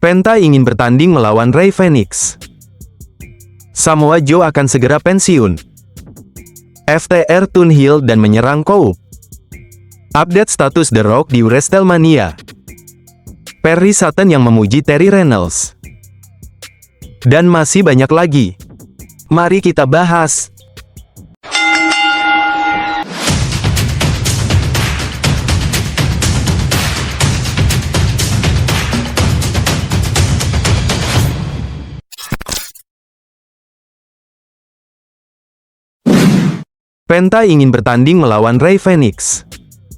Penta ingin bertanding melawan Rey Fenix. Samoa Joe akan segera pensiun. FTR turn heel dan menyerang Coop. Update status The Rock di WrestleMania. Perry Saturn yang memuji Terry Reynolds. Dan masih banyak lagi. Mari kita bahas. Penta ingin bertanding melawan Rey Fenix.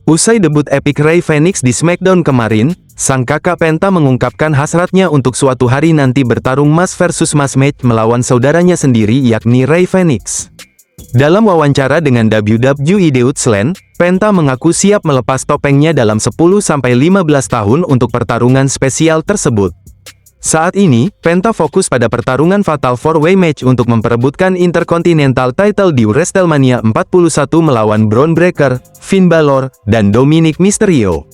Usai debut epic Rey Fenix di SmackDown kemarin, sang kakak Penta mengungkapkan hasratnya untuk suatu hari nanti bertarung mas versus mas match melawan saudaranya sendiri yakni Rey Fenix. Dalam wawancara dengan WWE Deutschland, Penta mengaku siap melepas topengnya dalam 10-15 tahun untuk pertarungan spesial tersebut. Saat ini, Penta fokus pada pertarungan Fatal 4-Way match untuk memperebutkan Intercontinental title di WrestleMania 41 melawan Bron Breakker, Finn Balor, dan Dominic Mysterio.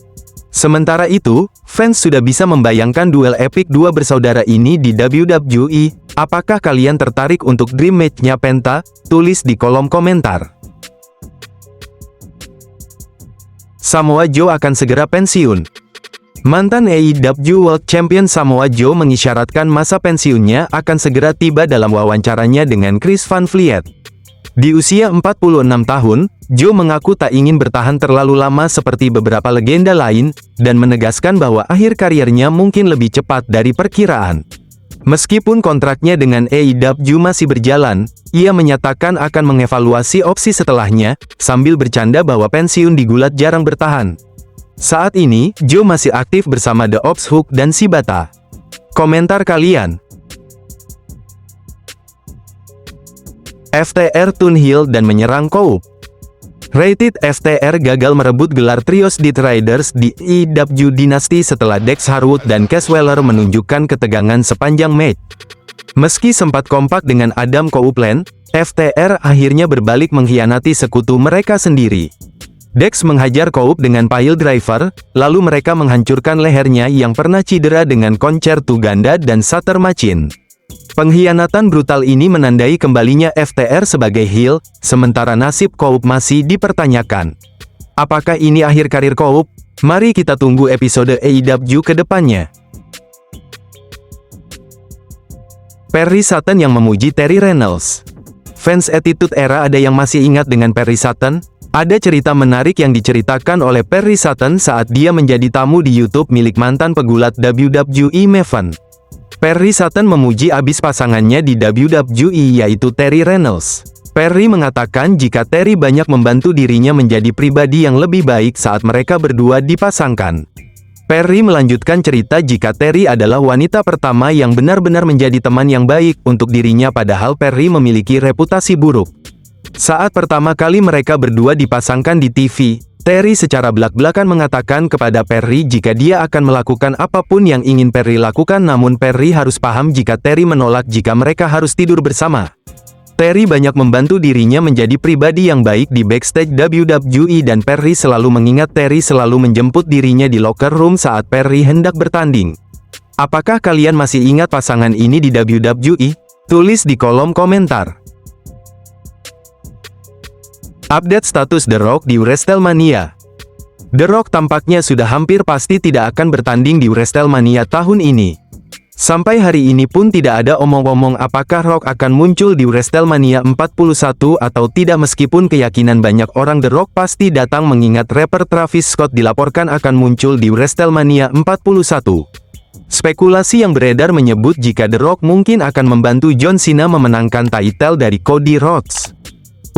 Sementara itu, fans sudah bisa membayangkan duel epik dua bersaudara ini di WWE. Apakah kalian tertarik untuk dream match-nya Penta? Tulis di kolom komentar. Samoa Joe akan segera pensiun. Mantan AEW World Champion Samoa Joe mengisyaratkan masa pensiunnya akan segera tiba dalam wawancaranya dengan Chris Van Vliet. Di usia 46 tahun, Joe mengaku tak ingin bertahan terlalu lama seperti beberapa legenda lain, dan menegaskan bahwa akhir karirnya mungkin lebih cepat dari perkiraan. Meskipun kontraknya dengan AEW masih berjalan, ia menyatakan akan mengevaluasi opsi setelahnya, sambil bercanda bahwa pensiun di gulat jarang bertahan. Saat ini, Joe masih aktif bersama The Ops Hook dan Shibata. Komentar kalian. FTR turn heel dan menyerang Coop. Rated FTR gagal merebut gelar Trios Death Riders di AEW Dynasty setelah Dax Harwood dan Cass Wheeler menunjukkan ketegangan sepanjang match. Meski sempat kompak dengan Adam Copeland, FTR akhirnya berbalik mengkhianati sekutu mereka sendiri. Dax menghajar Coop dengan pile driver, lalu mereka menghancurkan lehernya yang pernah cedera dengan concerto ganda dan Sutter Machine. Pengkhianatan brutal ini menandai kembalinya FTR sebagai heel, sementara nasib Coop masih dipertanyakan. Apakah ini akhir karir Coop? Mari kita tunggu episode AEW ke depannya. Perry Saturn yang memuji Terry Reynolds. Fans Attitude Era ada yang masih ingat dengan Perry Saturn? Ada cerita menarik yang diceritakan oleh Perry Saturn saat dia menjadi tamu di YouTube milik mantan pegulat WWE Maven. Perry Saturn memuji abis pasangannya di WWE yaitu Terry Reynolds. Perry mengatakan jika Terry banyak membantu dirinya menjadi pribadi yang lebih baik saat mereka berdua dipasangkan. Perry melanjutkan cerita jika Terry adalah wanita pertama yang benar-benar menjadi teman yang baik untuk dirinya padahal Perry memiliki reputasi buruk. Saat pertama kali mereka berdua dipasangkan di TV, Terry secara belak-belakan mengatakan kepada Perry jika dia akan melakukan apapun yang ingin Perry lakukan, namun Perry harus paham jika Terry menolak jika mereka harus tidur bersama. Terry banyak membantu dirinya menjadi pribadi yang baik di backstage WWE dan Perry selalu mengingat Terry selalu menjemput dirinya di locker room saat Perry hendak bertanding. Apakah kalian masih ingat pasangan ini di WWE? Tulis di kolom komentar. Update status The Rock di WrestleMania. The Rock tampaknya sudah hampir pasti tidak akan bertanding di WrestleMania tahun ini. Sampai hari ini pun tidak ada omong-omong apakah Rock akan muncul di WrestleMania 41 atau tidak, meskipun keyakinan banyak orang The Rock pasti datang mengingat rapper Travis Scott dilaporkan akan muncul di WrestleMania 41. Spekulasi yang beredar menyebut jika The Rock mungkin akan membantu John Cena memenangkan title dari Cody Rhodes.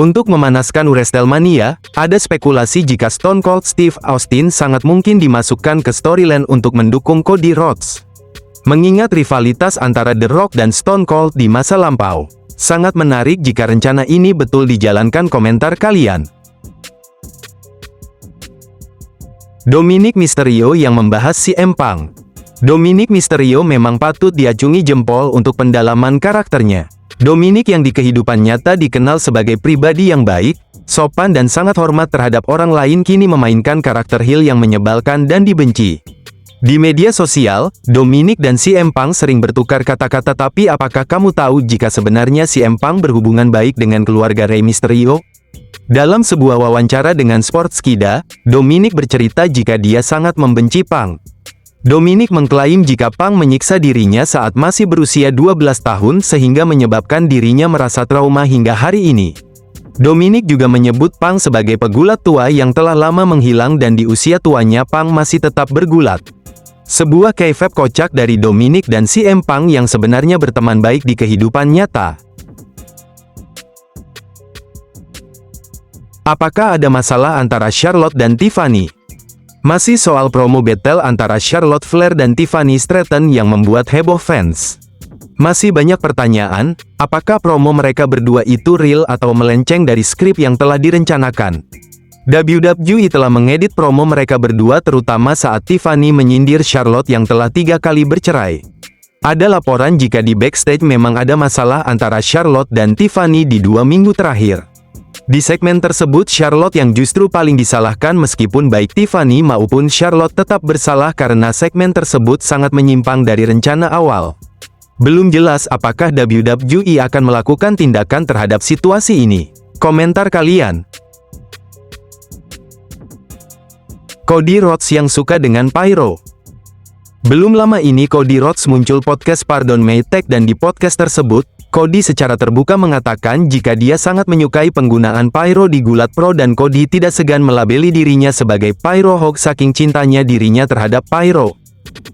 Untuk memanaskan WrestleMania, ada spekulasi jika Stone Cold Steve Austin sangat mungkin dimasukkan ke storyline untuk mendukung Cody Rhodes. Mengingat rivalitas antara The Rock dan Stone Cold di masa lampau, sangat menarik jika rencana ini betul dijalankan. Komentar kalian. Dominic Mysterio yang membahas CM Punk. Dominic Mysterio memang patut diacungi jempol untuk pendalaman karakternya. Dominic yang di kehidupan nyata dikenal sebagai pribadi yang baik, sopan dan sangat hormat terhadap orang lain kini memainkan karakter heel yang menyebalkan dan dibenci. Di media sosial, Dominic dan CM Punk sering bertukar kata-kata, tapi apakah kamu tahu jika sebenarnya CM Punk berhubungan baik dengan keluarga Rey Mysterio? Dalam sebuah wawancara dengan Sportskida, Dominic bercerita jika dia sangat membenci Punk. Dominic mengklaim jika Punk menyiksa dirinya saat masih berusia 12 tahun sehingga menyebabkan dirinya merasa trauma hingga hari ini. Dominic juga menyebut Punk sebagai pegulat tua yang telah lama menghilang dan di usia tuanya Punk masih tetap bergulat. Sebuah kayfabe kocak dari Dominic dan CM Punk yang sebenarnya berteman baik di kehidupan nyata. Apakah ada masalah antara Charlotte dan Tiffany? Masih soal promo battle antara Charlotte Flair dan Tiffany Stratton yang membuat heboh fans. Masih banyak pertanyaan, apakah promo mereka berdua itu real atau melenceng dari skrip yang telah direncanakan? WWE telah mengedit promo mereka berdua terutama saat Tiffany menyindir Charlotte yang telah 3 kali bercerai. Ada laporan jika di backstage memang ada masalah antara Charlotte dan Tiffany di 2 minggu terakhir. Di segmen tersebut Charlotte yang justru paling disalahkan meskipun baik Tiffany maupun Charlotte tetap bersalah karena segmen tersebut sangat menyimpang dari rencana awal. Belum jelas apakah WWE akan melakukan tindakan terhadap situasi ini. Komentar kalian. Cody Rhodes yang suka dengan pyro. Belum lama ini Cody Rhodes muncul podcast Pardon My Take dan di podcast tersebut, Cody secara terbuka mengatakan jika dia sangat menyukai penggunaan pyro di Gulat Pro dan Cody tidak segan melabeli dirinya sebagai pyrohawk saking cintanya dirinya terhadap pyro.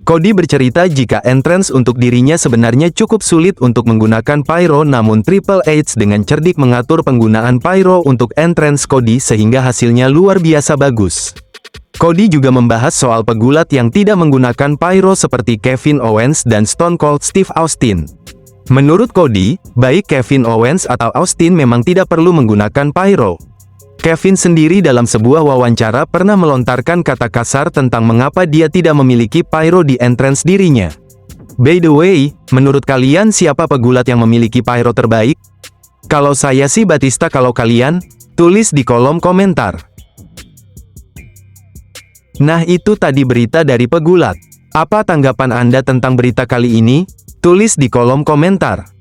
Cody bercerita jika entrance untuk dirinya sebenarnya cukup sulit untuk menggunakan pyro, namun Triple H dengan cerdik mengatur penggunaan pyro untuk entrance Cody sehingga hasilnya luar biasa bagus. Cody juga membahas soal pegulat yang tidak menggunakan pyro seperti Kevin Owens dan Stone Cold Steve Austin. Menurut Cody, baik Kevin Owens atau Austin memang tidak perlu menggunakan pyro. Kevin sendiri dalam sebuah wawancara pernah melontarkan kata kasar tentang mengapa dia tidak memiliki pyro di entrance dirinya. By the way, menurut kalian siapa pegulat yang memiliki pyro terbaik? Kalau saya sih Batista, kalau kalian? Tulis di kolom komentar. Nah itu tadi berita dari pegulat. Apa tanggapan Anda tentang berita kali ini? Tulis di kolom komentar.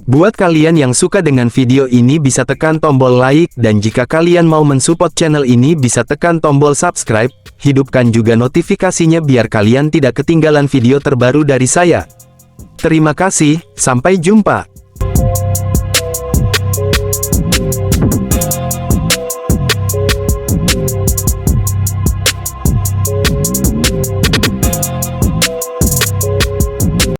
Buat kalian yang suka dengan video ini bisa tekan tombol like, dan jika kalian mau mensupport channel ini bisa tekan tombol subscribe, hidupkan juga notifikasinya biar kalian tidak ketinggalan video terbaru dari saya. Terima kasih, sampai jumpa.